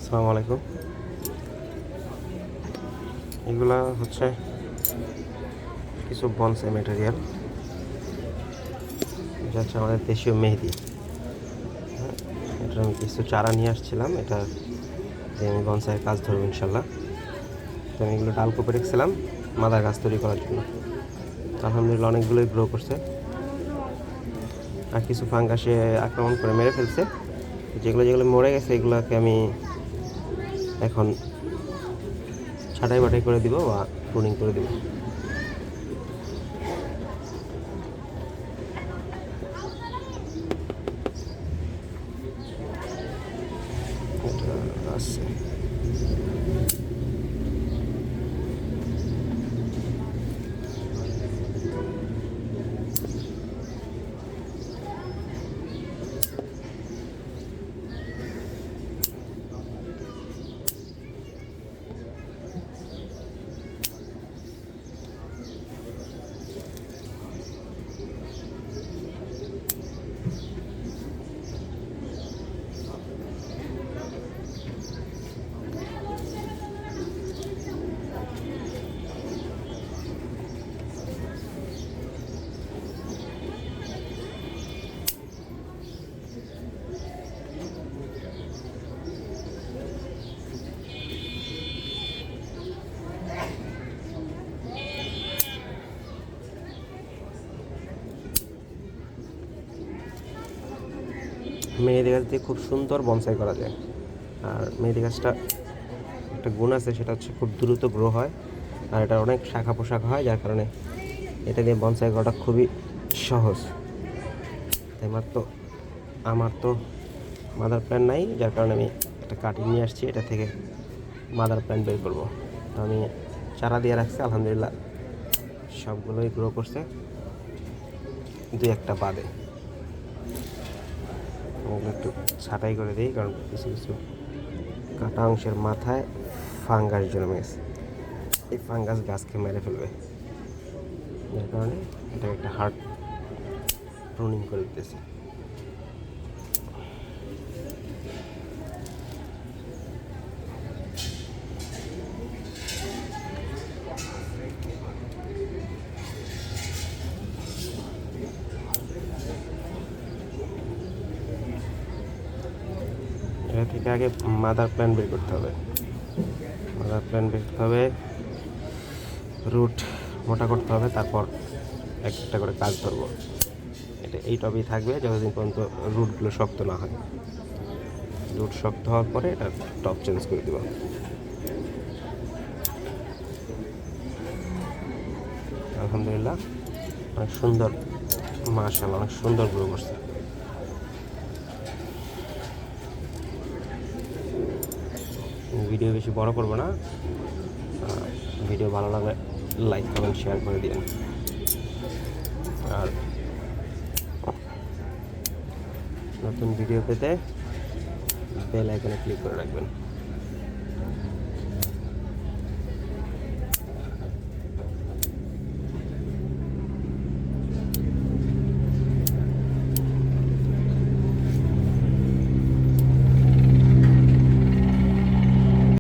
আসসালামু আলাইকুম। এগুলা হচ্ছে কিছু বনসাই ম্যাটেরিয়াল, এটা হচ্ছে আমাদের দেশীয় মেহেদি। হ্যাঁ, এটা আমি কিছু চারা নিয়ে আসছিলাম, এটা দিয়ে আমি বনসাইয়ের কাজ ধরবো ইনশাল্লাহ। তো আমি এগুলো ডাল কুপে রেখেছিলাম মাদার গাছ তৈরি করার জন্য। আলহামদুলিল্লাহ অনেকগুলোই গ্রো করছে, আর কিছু ফাঙ্গাসে আক্রমণ করে মেরে ফেলছে। যেগুলো যেগুলো মরে গেছে এগুলোকে আমি এখন ছাঁটাই বাটাই করে দিব বা প্রুনিং করে দিব। এটা আছে মেহেদি গাছ দিয়ে খুব সুন্দর বনসাই করা যায়। আর মেহেদি গাছটা একটা গুণ আছে, সেটা হচ্ছে খুব দ্রুত গ্রো হয়, আর এটা অনেক শাখা পোশাক হয়, যার কারণে এটা দিয়ে বনসাই করাটা খুবই সহজ। আমার তো মাদার প্ল্যান্ট নাই, যার কারণে আমি একটা কাটিং নিয়ে আসছি, এটা থেকে মাদার প্ল্যান্ট বের করবো। তো আমি চারা দিয়ে রাখছি, আলহামদুলিল্লাহ সবগুলোই গ্রো করছে, দুই একটা বাদে। একটু ছাঁটাই করে দিই, কারণ কিছু কিছু কাটা অংশের মাথায় ফাঙ্গাস জন্মে গেছে। এই ফাঙ্গাস গাছকে মেরে ফেলবে, যার কারণে এটা একটা হার্ড প্রুনিং করে দিতেছি। এটা থেকে আগে মাদার প্ল্যান্ট বের করতে হবে, রুট মোটা করতে হবে, তারপর একটা করে কাজ ধরবো। এটা এই টবেই থাকবে যতদিন পর্যন্ত রুটগুলো শক্ত না হয়। রুট শক্ত হওয়ার পরে এটা টপ চেঞ্জ করে দেবো। আলহামদুলিল্লাহ অনেক সুন্দর, মাশাআল্লাহ অনেক সুন্দর গ্রো করছে। ভিডিও বেশি বড় করবো না, ভিডিও ভালো লাগলে লাইক কমেন্ট শেয়ার করে দিন, আর নতুন ভিডিও পেতে বেল আইকনে ক্লিক করে রাখবেন।